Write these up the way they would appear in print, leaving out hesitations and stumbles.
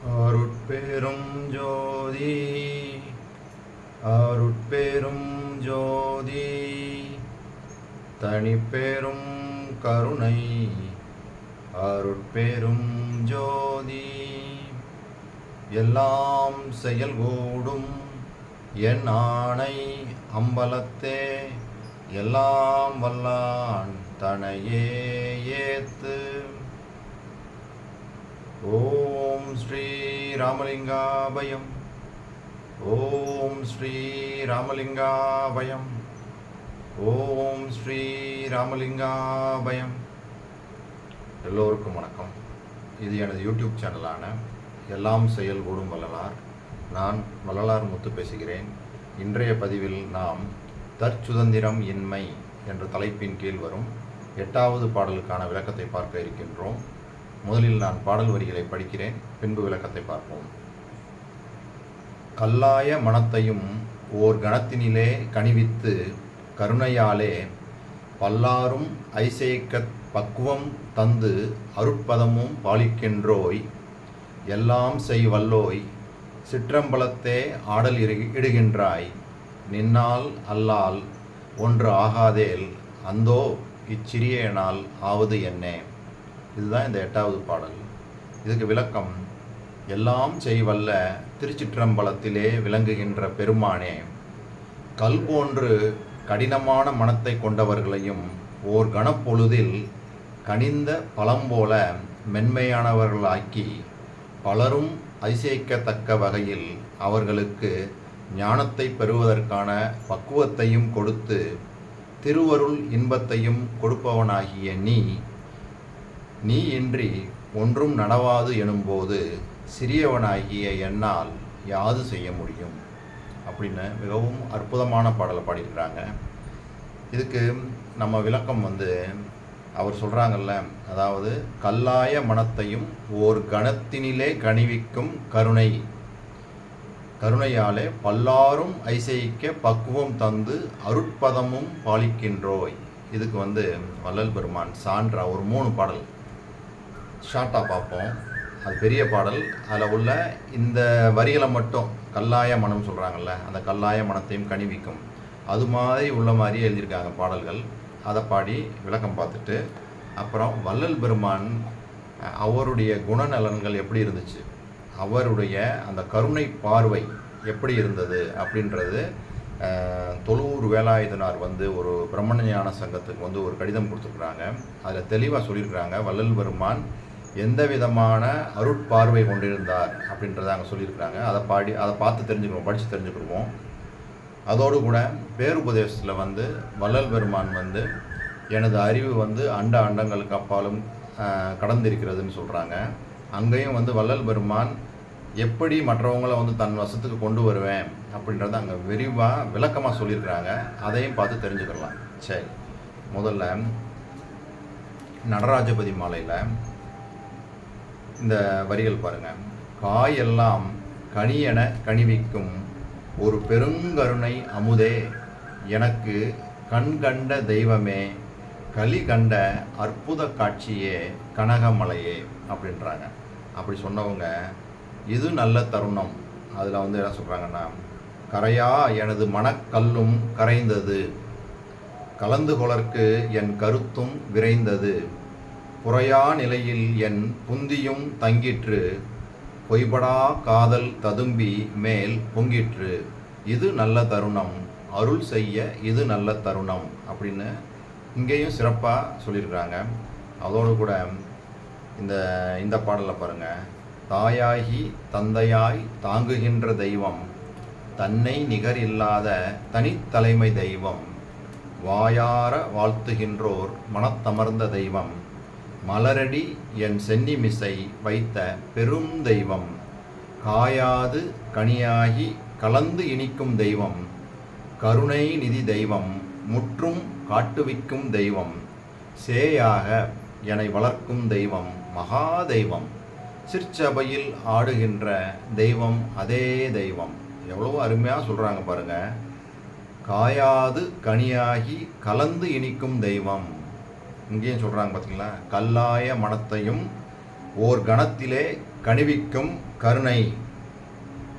அருட்பெரும் ஜோதி அருட்பெரும் ஜோதி தனிப்பெரும் கருணை அருட்பெரும் ஜோதி எல்லாம் செயல்கூடும் என் ஆணை அம்பலத்தே எல்லாம் வல்லான் தனையே ஏத்து. ஓம் ஸ்ரீ ராமலிங்காபயம். ஓம் ஸ்ரீ ராமலிங்காபயம். ஓம் ஸ்ரீ ராமலிங்காபயம். எல்லோருக்கும் வணக்கம். இது எனது யூடியூப் சேனலான எல்லாம் செயல்கூடும் வள்ளலார். நான் வள்ளலார் முத்து பேசுகிறேன். இன்றைய பதிவில் நாம் தற்சுதந்திரம் இன்மை என்ற தலைப்பின் கீழ் வரும் 8வது பாடலுக்கான விளக்கத்தை பார்க்க இருக்கின்றோம். முதலில் நான் பாடல் வரிகளை படிக்கிறேன், பின்பு விளக்கத்தை பார்ப்போம். கல்லாய மனத்தையும் ஓர் கணத்தினிலே கனிவித்து கருணையாலே பல்லாரும் ஐசேக்கத் பக்குவம் தந்து அருட்பதமும் பாலிக்கின்றோய் எல்லாம் செய் வல்லோய் சிற்றம்பலத்தே ஆடல் இடுகின்றாய் நின்னால் அல்லால் ஒன்று ஆகாதேல் அந்தோ இச்சிறியனால் ஆவது என்னே. இதுதான் இந்த 8வது பாடல். இதுக்கு விளக்கம்: எல்லாம் செய்வல்ல திருச்சிற்றம்பலத்திலே விளங்குகின்ற பெருமானே, கல் போன்று கடினமான மனத்தை கொண்டவர்களையும் ஓர் கணப்பொழுதில் கனிந்த பழம்போல மென்மையானவர்களாக்கி பலரும் அதிசயிக்கத்தக்க வகையில் அவர்களுக்கு ஞானத்தை பெறுவதற்கான பக்குவத்தையும் கொடுத்து திருவருள் இன்பத்தையும் கொடுப்பவனாகிய நீ இன்றி ஒன்றும் நடவாது எனும்போது சிறியவனாகிய என்னால் யாது செய்ய முடியும் அப்படின்னு மிகவும் அற்புதமான பாடலை பாடியிருக்கிறாங்க. இதுக்கு நம்ம விளக்கம் அவர் சொல்கிறாங்கல்ல, அதாவது கல்லாய மனத்தையும் ஓர் கணத்தினிலே கனிவிக்கும் கருணையாலே பல்லாரும் ஐசைக்க பக்குவம் தந்து அருட்பதமும் பாலிக்கின்றோய். இதுக்கு வள்ளல் பெருமான் சான்றா ஒரு 3 பாடல் ஷார்ட்டாக பார்ப்போம். அது பெரிய பாடல். அதில் உள்ள இந்த வரிகளை மட்டும் கல்லாய மனம் சொல்கிறாங்கல்ல, அந்த கல்லாய மனத்தையும் கனிவிக்கும் அது மாதிரி உள்ள மாதிரி எழுதியிருக்காங்க பாடல்கள். அதை பாடி விளக்கம் பார்த்துட்டு அப்புறம் வள்ளல் பெருமான் அவருடைய குணநலன்கள் எப்படி இருந்துச்சு, அவருடைய அந்த கருணை பார்வை எப்படி இருந்தது அப்படின்றது தொழூர் வேலாயுதனார் ஒரு பிரம்மண ஞான சங்கத்துக்கு ஒரு கடிதம் கொடுத்துருக்குறாங்க. அதில் தெளிவாக சொல்லியிருக்கிறாங்க, வள்ளல் பெருமான் எந்த விதமான அருட்பார்வை கொண்டிருந்தார் அப்படின்றத அங்கே சொல்லியிருக்கிறாங்க. அதை பார்த்து தெரிஞ்சுக்கணும், படித்து தெரிஞ்சுக்கிடுவோம். அதோடு கூட பேருபதேசத்தில் வள்ளல் பெருமான் எனது அறிவு அண்ட அண்டங்களுக்கு அப்பாலும் கடந்திருக்கிறதுன்னு சொல்கிறாங்க. அங்கேயும் வள்ளல் பெருமான் எப்படி மற்றவங்கள தன் வசத்துக்கு கொண்டு வருவேன் அப்படின்றத அங்கே விரிவாக விளக்கமாக சொல்லியிருக்கிறாங்க. அதையும் பார்த்து தெரிஞ்சுக்கலாம். சரி, முதல்ல நடராஜபதி மாலையில் இந்த வரிகள் பாருங்கள். காயெல்லாம் கனியென கனிவிக்கும் ஒரு பெருங்கருணை அமுதே, எனக்கு கண் கண்ட தெய்வமே, களி கண்ட அற்புத காட்சியே, கனகமலையே அப்படின்றாங்க. அப்படி சொன்னவங்க இது நல்ல தருணம். அதில் என்ன சொல்கிறாங்கன்னா, கரையா எனது மனக்கல்லும் கரைந்தது, கலந்து கொளற்கு என் கருத்தும் விரைந்தது, புறையா நிலையில் என் புந்தியும் தங்கிற்று, பொய்படா காதல் ததும்பி மேல் பொங்கிற்று, இது நல்ல தருணம், அருள் செய்ய இது நல்ல தருணம் அப்படின்னு இங்கேயும் சிறப்பாக சொல்லியிருக்கிறாங்க. அதோடு கூட இந்த பாடலில் பாருங்கள், தாயாகி தந்தையாய் தாங்குகின்ற தெய்வம், தன்னை நிகர் இல்லாத தனித்தலைமை தெய்வம், வாயார வாழ்த்துகின்றோர் மனத்தமர்ந்த தெய்வம், மலரடி என் சென்னிமிசை வைத்த பெரும் தெய்வம், காயாது கனியாகி கலந்து இனிக்கும் தெய்வம், கருணை நிதி தெய்வம், முற்றும் காட்டுவிக்கும் தெய்வம், சேயாக என்னை வளர்க்கும் தெய்வம், மகா தெய்வம், சிற்சபையில் ஆடுகின்ற தெய்வம், அதே தெய்வம். எவ்வளோ அருமையாக சொல்கிறாங்க பாருங்கள். காயாது கனியாகி கலந்து இனிக்கும் தெய்வம். இங்கேயும் சொல்கிறாங்க பார்த்தீங்களா, கல்லாய மனத்தையும் ஓர் கணத்திலே கனிவிக்கும்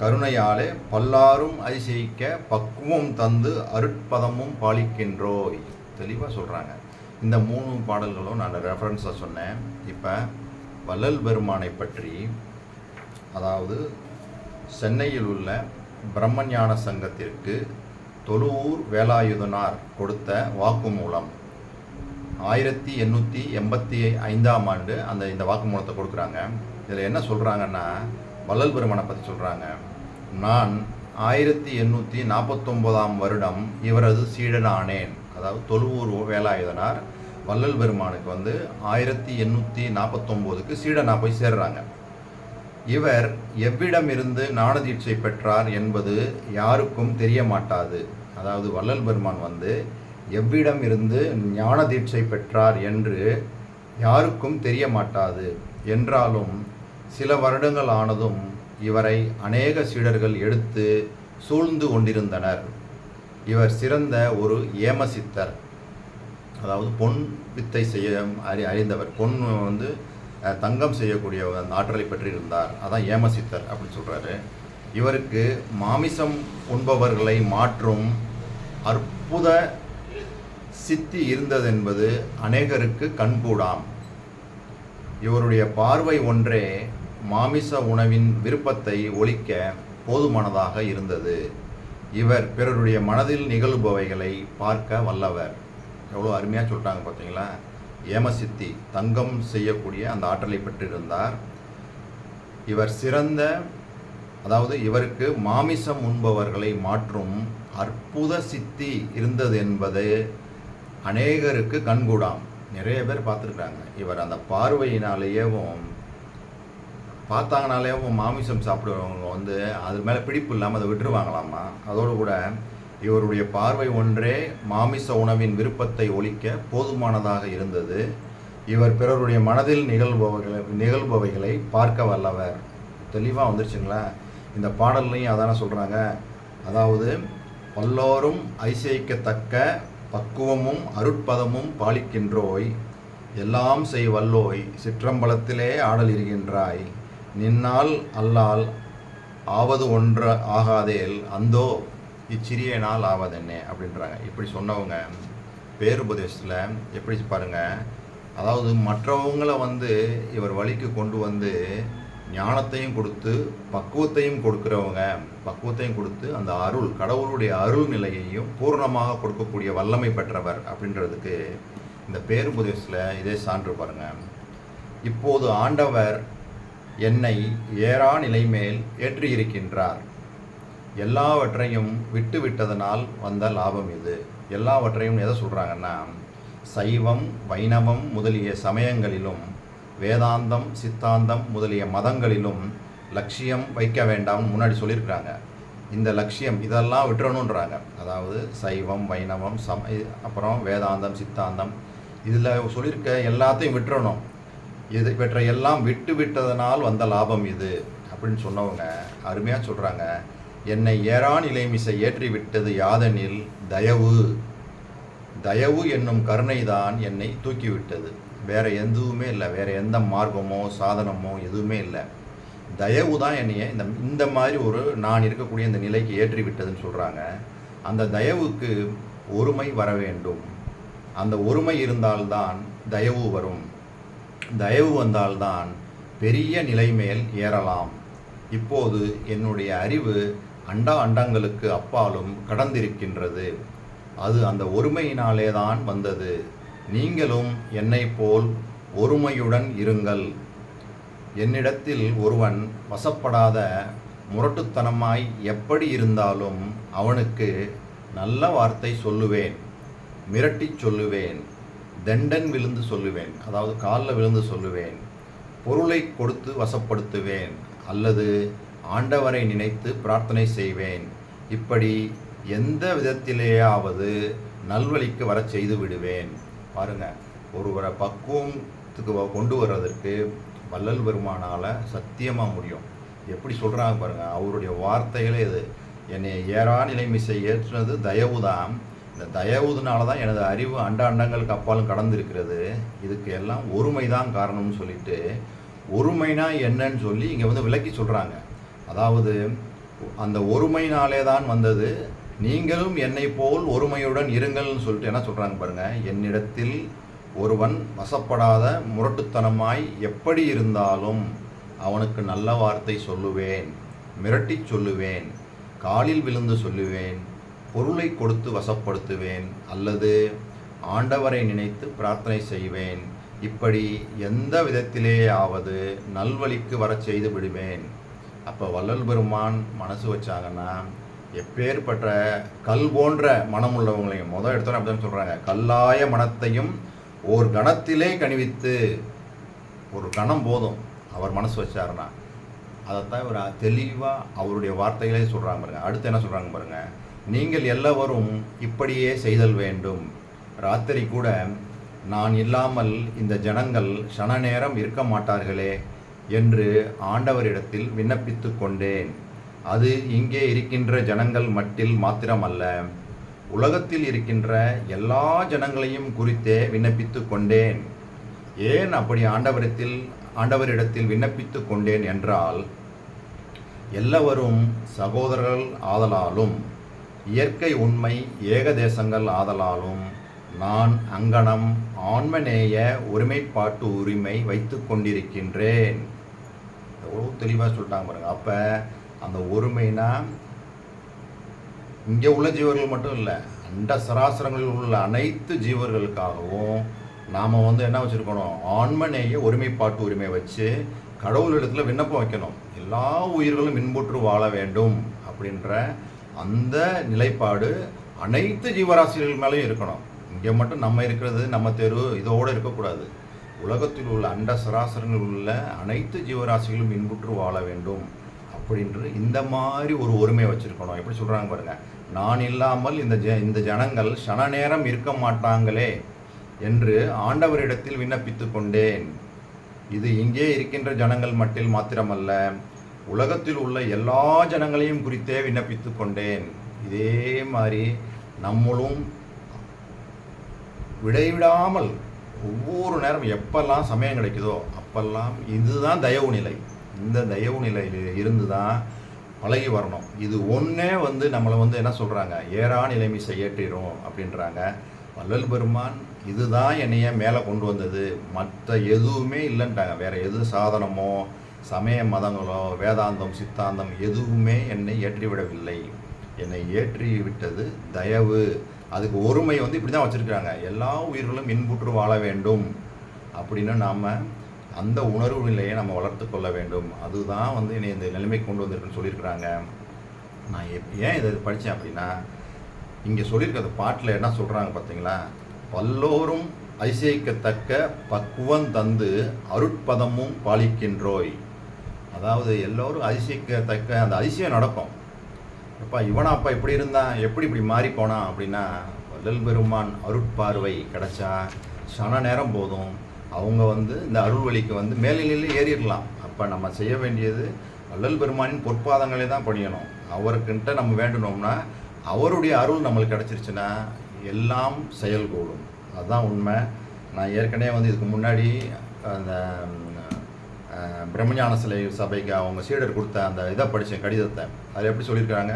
கருணையாலே பல்லாரும் அதிசயிக்க பக்குவம் தந்து அருட்பதமும் பாலிக்கின்றோய். தெளிவாக சொல்கிறாங்க. இந்த 3 பாடல்களும் நான் ரெஃபரன்ஸாக சொன்னேன். இப்போ வள்ளல் பெருமானை பற்றி, அதாவது சென்னையில் உள்ள பிரம்மஞான சங்கத்திற்கு தொழுவூர் வேலாயுதனார் கொடுத்த வாக்குமூலம் 1885ஆம் ஆண்டு இந்த வாக்குமூலத்தை கொடுக்குறாங்க. இதில் என்ன சொல்கிறாங்கன்னா, வள்ளல் பெருமானை பற்றி சொல்கிறாங்க. நான் 1849ஆம் வருடம் இவரது சீடனானேன். அதாவது தொழுவூர் வேலாயுதனார் வள்ளல் பெருமானுக்கு 1849க்கு சீடனாக போய் சேர்றாங்க. இவர் எவ்விடமிருந்து ஞானதீட்சை பெற்றார் என்பது யாருக்கும் தெரிய மாட்டாது. அதாவது வள்ளல் பெருமான் எவ்விடம் இருந்து ஞான தீட்சை பெற்றார் என்று யாருக்கும் தெரிய மாட்டாது. என்றாலும் சில வருடங்கள் ஆனதும் இவரை அநேக சீடர்கள் எடுத்து சூழ்ந்து கொண்டிருந்தனர். இவர் சிறந்த ஒரு ஏமசித்தர், அதாவது பொன் வித்தை செய்ய அறிந்தவர். பொன் தங்கம் செய்யக்கூடிய ஆற்றலை பெற்றிருந்தார். அதான் ஏமசித்தர் அப்படின்னு சொல்கிறாரு. இவருக்கு மாமிசம் உண்பவர்களை மாற்றும் அற்புத சித்தி இருந்ததென்பது அநேகருக்கு கண்கூடாம். இவருடைய பார்வை ஒன்றே மாமிச உணவின் விருப்பத்தை ஒழிக்க போதுமானதாக இருந்தது. இவர் பிறருடைய மனதில் நிகழ்பவைகளை பார்க்க வல்லவர். எவ்வளோ அருமையாக சொல்லிட்டாங்க பார்த்தீங்களா. ஏமசித்தி, தங்கம் செய்யக்கூடிய அந்த ஆற்றலை பெற்றிருந்தார். இவர் சிறந்த, அதாவது இவருக்கு மாமிசம் உண்பவர்களை மாற்றும் அற்புத சித்தி இருந்தது என்பது அநேகருக்கு கண்கூடாம். நிறைய பேர் பார்த்துருக்காங்க. இவர் அந்த பார்வையினாலேயேவும் பார்த்தாங்கனாலேயும் மாமிசம் சாப்பிடுறவங்க அது மேலே பிடிப்பு இல்லாமல் அதை விட்டுருவாங்களாமா. அதோடு கூட இவருடைய பார்வை ஒன்றே மாமிச உணவின் விருப்பத்தை ஒழிக்க போதுமானதாக இருந்தது. இவர் பிறருடைய மனதில் நிகழ்பவைகளை பார்க்க வல்லவர். தெளிவாக வந்துருச்சுங்களா. இந்த பாடல்லையும் அதான சொல்கிறாங்க. அதாவது பல்லோரும் ஐசைக்கத்தக்க பக்குவமும் அருட்பதமும் பாலிக்கின்றோய், எல்லாம் செய் வல்லோய், சிற்றம்பலத்திலே ஆடல் இருக்கின்றாய், நின்னால் அல்லால் ஆவது ஒன்று ஆகாதேல் அந்தோ இச்சிறிய நாள் ஆவதென்னே அப்படின்றாங்க. இப்படி சொன்னவங்க பேருபதேசத்தில் எப்படி பாருங்கள். அதாவது மற்றவங்களை இவர் வழிக்கு கொண்டு ஞானத்தையும் கொடுத்து பக்குவத்தையும் கொடுத்து அந்த அருள், கடவுளுடைய அருள் நிலையையும் பூர்ணமாக கொடுக்கக்கூடிய வல்லமை பெற்றவர் அப்படின்றதுக்கு இந்த பேருபதேசத்தில் இதே சான்று பாருங்கள். இப்போது ஆண்டவர் என்னை ஏறா நிலை மேல் ஏற்றியிருக்கின்றார். எல்லாவற்றையும் விட்டு விட்டதனால் வந்த லாபம் இது. எல்லாவற்றையும் எதை சொல்கிறாங்கன்னா, சைவம் வைணவம் முதலிய சமயங்களிலும் வேதாந்தம் சித்தாந்தம் முதலிய மதங்களிலும் லட்சியம் வைக்க வேண்டாம் முன்னாடி சொல்லியிருக்கிறாங்க. இந்த லட்சியம் இதெல்லாம் விட்டுறணுன்றாங்க. அதாவது சைவம் வைணவம் அப்புறம் வேதாந்தம் சித்தாந்தம் இதில் சொல்லியிருக்க எல்லாத்தையும் விட்டுறணும். இது பெற்ற எல்லாம் விட்டு விட்டதனால் வந்த லாபம் இது அப்படின்னு சொன்னவங்க அருமையாக சொல்கிறாங்க. என்னை ஏறா நிலைமிசை ஏற்றி விட்டது யாதெனில் தயவு என்னும் கருணைதான் என்னை தூக்கிவிட்டது. வேறு எதுவுமே இல்லை. வேறு எந்த மார்க்கமோ சாதனமோ எதுவுமே இல்லை. தயவு தான் என்னைய இந்த மாதிரி ஒரு நான் இருக்கக்கூடிய இந்த நிலைக்கு ஏற்றி விட்டதுன்னு சொல்கிறாங்க. அந்த தயவுக்கு ஒருமை வர வேண்டும். அந்த ஒருமை இருந்தால்தான் தயவு வரும். தயவு வந்தால்தான் பெரிய நிலை மேல் ஏறலாம். இப்போது என்னுடைய அறிவு அண்டங்களுக்கு அப்பாலும் கடந்திருக்கின்றது. அது அந்த ஒருமையினாலே தான் வந்தது. நீங்களும் என்னை போல் ஒருமையுடன் இருங்கள். என்னிடத்தில் ஒருவன் வசப்படாத முரட்டுத்தனமாய் எப்படி இருந்தாலும் அவனுக்கு நல்ல வார்த்தை சொல்லுவேன், மிரட்டி சொல்லுவேன், தண்டன் விழுந்து சொல்லுவேன், அதாவது காலில் விழுந்து சொல்லுவேன், பொருளை கொடுத்து வசப்படுத்துவேன், அல்லது ஆண்டவரை நினைத்து பிரார்த்தனை செய்வேன். இப்படி எந்த விதத்திலேயாவது நல்வழிக்கு வர செய்து விடுவேன். பாருங்கள், ஒருவரை பக்குவத்துக்கு கொண்டு வர்றதற்கு வள்ளல் பெருமானால் சத்தியமாக முடியும். எப்படி சொல்கிறாங்க பாருங்கள். அவருடைய வார்த்தைகளே இது. என்னை ஏறா நிலைமிசை ஏற்றுனது தயவு தான். இந்த தயவுனால தான் எனது அறிவு அண்டங்களுக்கு அப்பாலும் கடந்திருக்கிறது. இதுக்கு எல்லாம் ஒருமை தான் காரணம்னு சொல்லிட்டு ஒருமைனா என்னன்னு சொல்லி இங்கே வந்து விளக்கி சொல்கிறாங்க. அதாவது அந்த ஒருமைனாலே தான் வந்தது, நீங்களும் என்னை போல் ஒருமையுடன் இருங்கள்னு சொல்லிட்டு என்ன சொல்கிறாங்க பாருங்கள். என்னிடத்தில் ஒருவன் வசப்படாத முரட்டுத்தனமாய் எப்படி இருந்தாலும் அவனுக்கு நல்ல வார்த்தை சொல்லுவேன், மிரட்டி சொல்லுவேன், காலில் விழுந்து சொல்லுவேன், பொருளை கொடுத்து வசப்படுத்துவேன், அல்லது ஆண்டவரை நினைத்து பிரார்த்தனை செய்வேன். இப்படி எந்த விதத்திலேயாவது நல்வழிக்கு வர செய்து விடுவேன். அப்போ வள்ளல் பெருமான் மனசு வச்சாங்கன்னா எப்பேற்பட்ட கல் போன்ற மனம் உள்ளவங்களையும் எடுத்தோம் அப்படின்னு சொல்கிறாங்க. கல்லாய மனத்தையும் ஓர் கணத்திலே கணிவித்து, ஒரு கணம் போதும் அவர் மனசு வச்சாருன்னா. அதைத்தான் இவர் தெளிவாக அவருடைய வார்த்தைகளே சொல்கிறாங்க பாருங்க. அடுத்து என்ன சொல்கிறாங்க பாருங்க. நீங்கள் எல்லோரும் இப்படியே செய்தல் வேண்டும். ராத்திரி கூட நான் இல்லாமல் இந்த ஜனங்கள் சன நேரம் இருக்க மாட்டார்களே என்று ஆண்டவரிடத்தில் விண்ணப்பித்து கொண்டேன். அது இங்கே இருக்கின்ற ஜனங்கள் மட்டில் மாத்திரமல்ல, உலகத்தில் இருக்கின்ற எல்லா ஜனங்களையும் குறித்தே விண்ணப்பித்து கொண்டேன். ஏன் அப்படி ஆண்டவரிடத்தில் விண்ணப்பித்து கொண்டேன் என்றால், எல்லோரும் சகோதரர்கள் ஆதலாலும் இயற்கை உண்மை ஏகதேசங்கள் ஆதலாலும் நான் அங்கனம் ஆன்மநேய ஒருமைப்பாட்டு உரிமை வைத்து கொண்டிருக்கின்றேன். எவ்வளோ தெளிவாக சொல்லிட்டாங்க பாருங்க. அப்போ அந்த ஒருமைனா இங்கே உள்ள ஜீவர்கள் மட்டும் இல்லை, அண்ட சராசரங்களில் உள்ள அனைத்து ஜீவர்களுக்காகவும் நாம் என்ன வச்சுருக்கணும், ஆன்மநேய ஒருமைப்பாட்டு உரிமை வச்சு கடவுளிடத்தில் விண்ணப்பம் வைக்கணும். எல்லா உயிர்களும் இன்புற்று வாழ வேண்டும் அப்படின்ற அந்த நிலைப்பாடு அனைத்து ஜீவராசிகள் மேலேயும் இருக்கணும். இங்கே மட்டும் நம்ம இருக்கிறது, நம்ம தெரு இதோடு இருக்கக்கூடாது. உலகத்தில் உள்ள அண்ட சராசரங்கள் உள்ள அனைத்து ஜீவராசிகளும் இன்புற்று வாழ வேண்டும் அப்படின்ற இந்த மாதிரி ஒரு ஒருமை வச்சுருக்கணும். எப்படி சொல்கிறாங்க பாருங்கள். நான் இல்லாமல் இந்த ஜனங்கள் சன நேரம் இருக்க மாட்டாங்களே என்று ஆண்டவரிடத்தில் விண்ணப்பித்து கொண்டேன். இது இங்கே இருக்கின்ற ஜனங்கள் மட்டில் மாத்திரமல்ல, உலகத்தில் உள்ள எல்லா ஜனங்களையும் குறித்தே விண்ணப்பித்து கொண்டேன். இதே மாதிரி நம்மளும் விடைவிடாமல் ஒவ்வொரு நேரம் எப்பெல்லாம் சமயம் கிடைக்குதோ அப்பெல்லாம் இதுதான் தயவு நிலை. இந்த தயவு நிலையில் இருந்து தான் பழகி வரணும். இது ஒன்றே நம்மளை என்ன சொல்கிறாங்க, ஏறா நிலைமை செய்யற்றிடும் அப்படின்றாங்க. வள்ளல் பெருமான் இதுதான் என்னைய மேலே கொண்டு வந்தது, மற்ற எதுவுமே இல்லைன்ட்டாங்க. வேறு எது சாதனமோ சமய மதங்களோ வேதாந்தம் சித்தாந்தம் எதுவுமே என்னை ஏற்றிவிடவில்லை. என்னை ஏற்றி விட்டது தயவு. அதுக்கு ஒருமை இப்படி தான் வச்சுருக்காங்க. எல்லா உயிர்களும் இன்புற்று வாழ வேண்டும் அப்படின்னு நாம் அந்த உணர்வு நிலையை நம்ம வளர்த்து கொள்ள வேண்டும். அதுதான் என்னை இந்த நிலைமைக்கு கொண்டு வந்திருக்குன்னு சொல்லியிருக்கிறாங்க. நான் ஏன் இதை படித்தேன் அப்படின்னா, இங்கே சொல்லியிருக்கிற பாட்டில் என்ன சொல்கிறாங்க பார்த்தீங்களா, பல்லோரும் ஐசியக்கத்தக்க பக்குவம் தந்து அருட்பதமும் பாலிக்கின்றோய். அதாவது எல்லோரும் அதிசயிக்கத்தக்க அந்த அதிசயம் நடக்கும். அப்பா இவனாப்பா இப்படி இருந்தான், எப்படி இப்படி மாறி போனான் அப்படின்னா, வள்ளல் பெருமான் அருட்பார்வை கிடச்சா சன நேரம் போதும் அவங்க இந்த அருள் வழிக்கு மேல்நிலையில் ஏறிடலாம். அப்போ நம்ம செய்ய வேண்டியது வள்ளல் பெருமானின் பொற்பாதங்களை தான் பணியணும். அவருக்கிட்ட நம்ம வேண்டணும்னா அவருடைய அருள் நம்மளுக்கு கிடச்சிருச்சுன்னா எல்லாம் செயல்கூடும். அதுதான் உண்மை. நான் ஏற்கனவே இதுக்கு முன்னாடி அந்த பிரம்மஞான சிலை சபைக்கு அவங்க சீடர் கொடுத்த அந்த இதை படித்தேன், கடிதத்தை. அதில் எப்படி சொல்லியிருக்காங்க,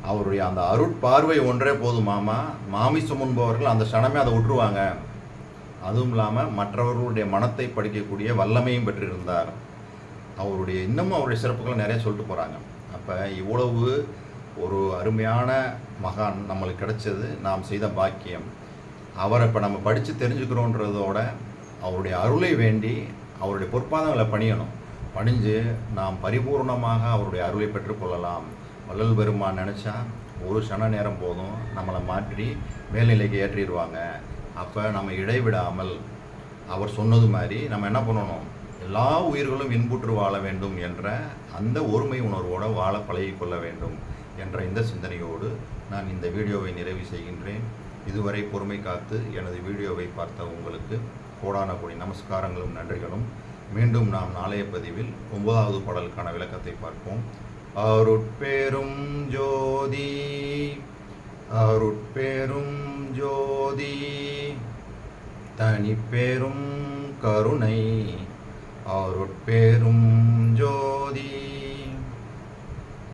அவருடைய அந்த அருட்பார்வை ஒன்றே போதுமாமா, மாமிசம் முன்பவர்கள் அந்த க்ஷணமே அதை விட்டுருவாங்க. அதுவும் இல்லாமல் மற்றவர்களுடைய மனத்தை படிக்கக்கூடிய வல்லமையும் பெற்றிருந்தார். இன்னமும் அவருடைய சிறப்புகளை நிறைய சொல்லிட்டு போகிறாங்க. அப்போ இவ்வளவு ஒரு அருமையான மகான் நம்மளுக்கு கிடைச்சது நாம் செய்த பாக்கியம். அவரை இப்போ நம்ம படித்து தெரிஞ்சுக்கிறோன்றதோட அவருடைய அருளை வேண்டி அவருடைய பொற்பாதங்களை பணியணும். பணிஞ்சு நாம் பரிபூர்ணமாக அவருடைய அருளை பெற்றுக்கொள்ளலாம். வள்ளல் பெருமான் நினச்சா ஒரு சன நேரம் போதும் நம்மளை மாற்றி மேல்நிலைக்கு ஏற்றிடுவாங்க. அப்போ நம்ம இடைவிடாமல் அவர் சொன்னது மாதிரி நம்ம என்ன பண்ணணும், எல்லா உயிர்களும் இன்புற்று வாழ வேண்டும் என்ற அந்த ஒருமை உணர்வோடு வாழ பழகிக்கொள்ள வேண்டும் என்ற இந்த சிந்தனையோடு நான் இந்த வீடியோவை நிறைவு செய்கின்றேன். இதுவரை பொறுமை காத்து எனது வீடியோவை பார்த்த உங்களுக்கு கோடான கோடி நமஸ்காரங்களும் நன்றிகளும். மீண்டும் நாம் நாளைய பதிவில் 9வது பாடலுக்கான விளக்கத்தை பார்ப்போம். அருட்பெரும் ஜோதி அருட்பெரும் ஜோதி தனிப்பெரும் கருணை அருட்பெரும் ஜோதி